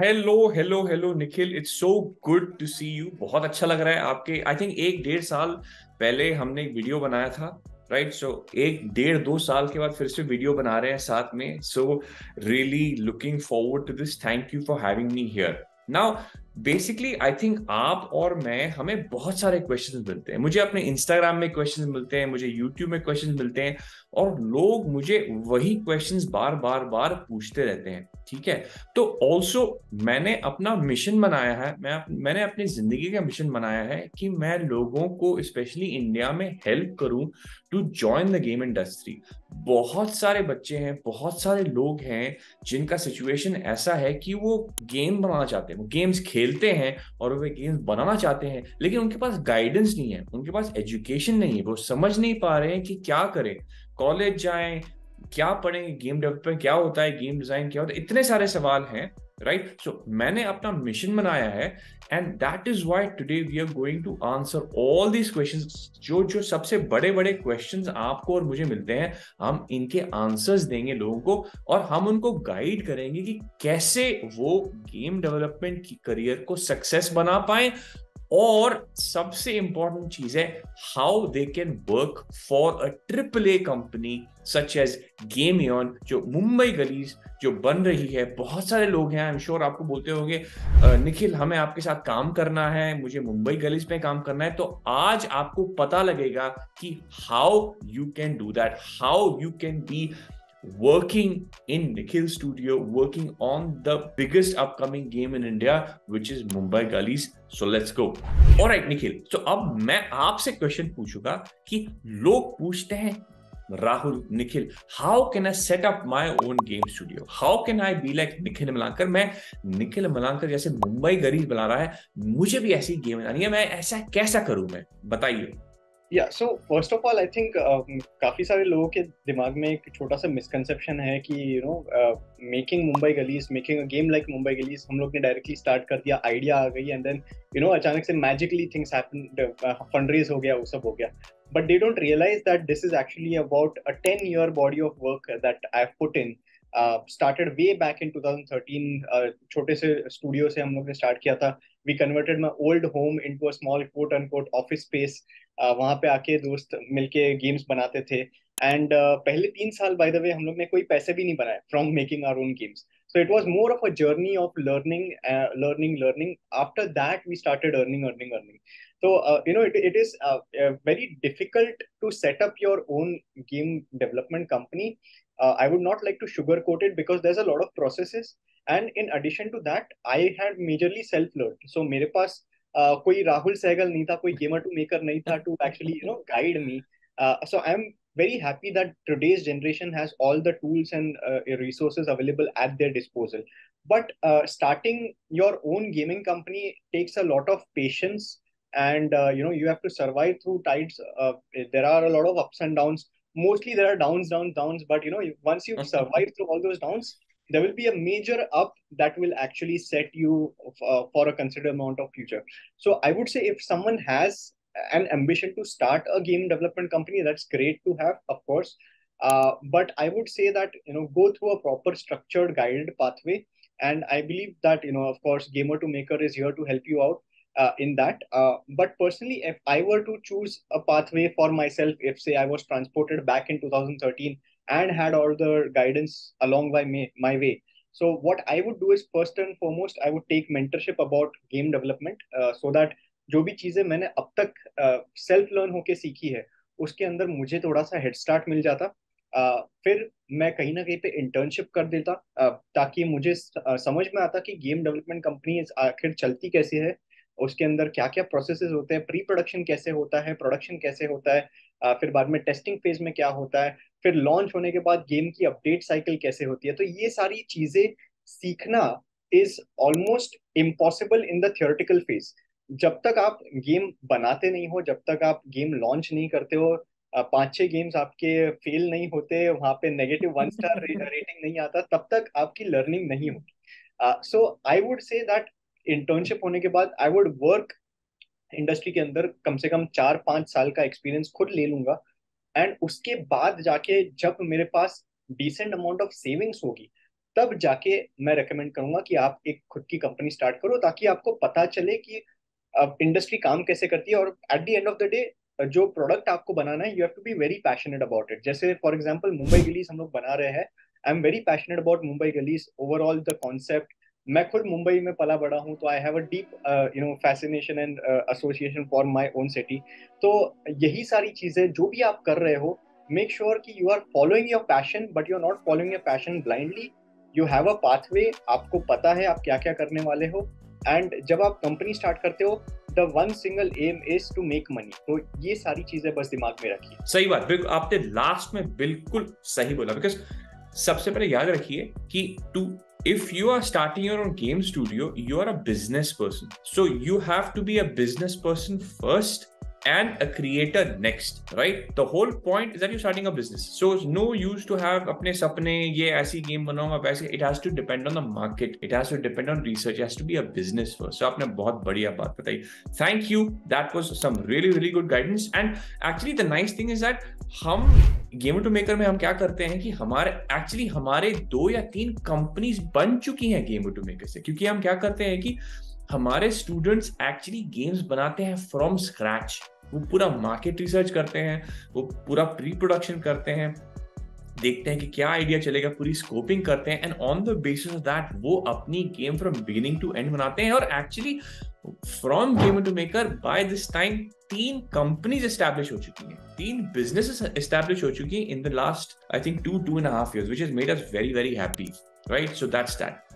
Hello hello hello Nikhil, it's so good to see you. बहुत अच्छा लग रहा है आपके। आई थिंक 1-1.5 साल पहले हमने एक वीडियो बनाया था, राइट? सो 1-1.5-2 साल के बाद फिर से वीडियो बना रहे हैं साथ में। So really looking forward to this. Thank you for having me here now. Basically I think आप और मैं, हमें बहुत सारे क्वेश्चंस मिलते हैं। मुझे अपने इंस्टाग्राम में क्वेश्चंस मिलते हैं, मुझे यूट्यूब में क्वेश्चंस मिलते हैं, और लोग मुझे वही क्वेश्चंस बार बार बार पूछते रहते हैं। ठीक है, तो ऑल्सो मैंने अपना मिशन बनाया है, मैंने अपनी जिंदगी का मिशन बनाया है कि मैं लोगों को स्पेशली इंडिया में हेल्प करूं to join the game industry. बहुत सारे बच्चे हैं, बहुत सारे लोग हैं जिनका सिचुएशन ऐसा है कि वो गेम बनाना चाहते हैं, वो गेम्स खेलते हैं और वे गेम्स बनाना चाहते हैं, लेकिन उनके पास गाइडेंस नहीं है, उनके पास एजुकेशन नहीं है, वो समझ नहीं पा रहे हैं कि क्या करें। कॉलेज जाएं, क्या पढ़ेंगे, गेम डेवलपमेंट क्या होता है, गेम डिजाइन क्या होता है, इतने सारे सवाल हैं, राइट? सो मैंने अपना मिशन बनाया है, and that is why today we are going to answer all these questions. जो जो सबसे बड़े बड़े क्वेश्चंस आपको और मुझे मिलते हैं, हम इनके आंसर्स देंगे लोगों को, और हम उनको गाइड करेंगे कि कैसे वो गेम डेवलपमेंट की करियर को सक्सेस बना पाए। और सबसे इंपॉर्टेंट चीज है, how they can work for a triple A company such as गेमियन, जो मुंबई गलीज जो बन रही है। बहुत सारे लोग हैं, आई एम श्योर आपको बोलते होंगे, निखिल हमें आपके साथ काम करना है, मुझे मुंबई गलीज पे काम करना है। तो आज आपको पता लगेगा कि how you can do that, how you can be working in Nikhil studio, working on the biggest upcoming game in India, which is Mumbai Gullies. So let's go. All right, Nikhil. So अब मैं आपसे question पूछूंगा कि लोग पूछते हैं, Rahul, Nikhil, how can I set up my own game studio, how can I be like Nikhil Malankar. मैं निखिल मलांकर जैसे मुंबई गरीब बना रहा है, मुझे भी ऐसी गेम बनानी है, मैं ऐसा कैसा करूं? मैं बताइए। या so first of all I think काफी सारे लोगों के दिमाग में एक छोटा सा मिसकंसेप्शन है कि making Mumbai Gullies, making a game like Mumbai Gullies, हम लोग ने डायरेक्टली स्टार्ट कर दिया, आइडिया आ गई एंड देन अचानक से मैजिकली थिंग्स हैपन, फंड हो गया, वो सब हो गया. But they don't realise that this is actually about a 10 year body of work that I have put in. Started way back in 2013. छोटे से स्टूडियो से हम लोग ने स्टार्ट किया था. We converted my old home into a small quote unquote office space. वहां पे आके दोस्त मिलके गेम्स बनाते थे. एंड पहले 3 साल बाय द वे हम लोग ने कोई पैसे भी नहीं बनाए from making our own games. So it was more of a journey of learning. After that, we started earning. So it is very difficult to set up your own game development company. I would not like to sugarcoat it because there's a lot of processes. And in addition to that, I had majorly self-learned. So मेरे पास कोई राहुल सहगल नहीं था, कोई gamer to maker नहीं था to actually guide me. So I'm very happy that today's generation has all the tools and resources available at their disposal. But starting your own gaming company takes a lot of patience, and you have to survive through tides. There are a lot of ups and downs. Mostly there are downs, downs, downs. But once you survive through all those downs, there will be a major up that will actually set you for a considerable amount of future. So I would say if someone has an ambition to start a game development company, that's great to have, of course. But I would say that go through a proper structured guided pathway. And I believe that of course, gamer to maker is here to help you out in that. But personally, if I were to choose a pathway for myself, if say I was transported back in 2013 and had all the guidance along my way. So what I would do is first and foremost, I would take mentorship about game development, so that जो भी चीजें मैंने अब तक self learn होके सीखी है, उसके अंदर मुझे थोड़ा सा हेड स्टार्ट मिल जाता. फिर मैं कहीं ना कहीं पे इंटर्नशिप कर देता, ताकि मुझे समझ में आता कि गेम डेवलपमेंट कंपनी आखिर चलती कैसे है, उसके अंदर क्या क्या प्रोसेसेस होते हैं, प्री प्रोडक्शन कैसे होता है, प्रोडक्शन कैसे होता है, फिर बाद में टेस्टिंग फेज में क्या होता है, फिर लॉन्च होने के बाद गेम की अपडेट साइकिल कैसे होती है. तो ये सारी चीजें सीखना is almost impossible in the theoretical phase. जब तक आप गेम बनाते नहीं हो, जब तक आप गेम लॉन्च नहीं करते हो, 5-6 गेम्स आपके फेल नहीं होते, वहां पे -1 स्टार रेटिंग नहीं आता, तब तक आपकी लर्निंग नहीं होगी. So I would say that internship होने के बाद आई वुड वर्क इंडस्ट्री के अंदर, कम से कम 4-5 साल का एक्सपीरियंस खुद ले लूंगा. एंड उसके बाद जाके जब मेरे पास डिसेंट अमाउंट ऑफ सेविंग्स होगी, तब जाके मैं रेकमेंड करूंगा कि आप एक खुद की कंपनी स्टार्ट करो, ताकि आपको पता चले कि इंडस्ट्री काम कैसे करती है। और at the end of the day जो प्रोडक्ट आपको बनाना है, you have to be very passionate about it. जैसे फॉर एग्जांपल मुंबई गलीज हम लोग बना रहे हैं, I am very passionate about Mumbai Gullies, overall the concept. मैं खुद मुंबई में पला बड़ा हूँ, तो I have a deep fascination and association for my own city. तो यही सारी चीजें जो भी आप कर रहे हो, मेक श्योर कि you are following your passion, but you are not following your passion blindly. You have a pathway, आपको पता है आप क्या क्या करने वाले हो। एंड जब आप कंपनी स्टार्ट करते हो, the one single aim is to make money. तो ये सारी चीजें बस दिमाग में रखिए। सही बात, बिल्कुल आपने लास्ट में बिल्कुल सही बोला। बिकॉज सबसे पहले याद रखिए कि if you are starting your own game studio, you are a business person. So you have to be a business person first and a creator next, right? The whole point is that you're starting a business. So it's no use to have अपने सपने, ये ऐसी game बनाऊंगा वैसे. It has to depend on the market. It has to depend on research. It has to be a business first. So आपने बहुत बढ़िया बात बताई. Thank you. That was some really good guidance. And actually the nice thing is that हम gamer to maker में हम क्या करते हैं कि हमारे 2 या 3 कंपनीज बन चुकी हैं गेमर टू मेकर से, क्योंकि हम क्या करते हैं कि हमारे स्टूडेंट्स एक्चुअली गेम्स बनाते हैं फ्रॉम स्क्रैच। वो पूरा मार्केट रिसर्च करते हैं, वो पूरा प्री प्रोडक्शन करते हैं, देखते हैं कि क्या आइडिया चलेगा, पूरी स्कोपिंग करते हैं, and on the basis of that वो अपनी game from beginning to end बनाते हैं। और actually from gamer to maker by this time 3 companies establish हो चुकी हैं, 3 बिजनेसेस एस्टैब्लिश हो चुकी हैं in the last I think 2.5 years, which has made us very happy, right? So that's that.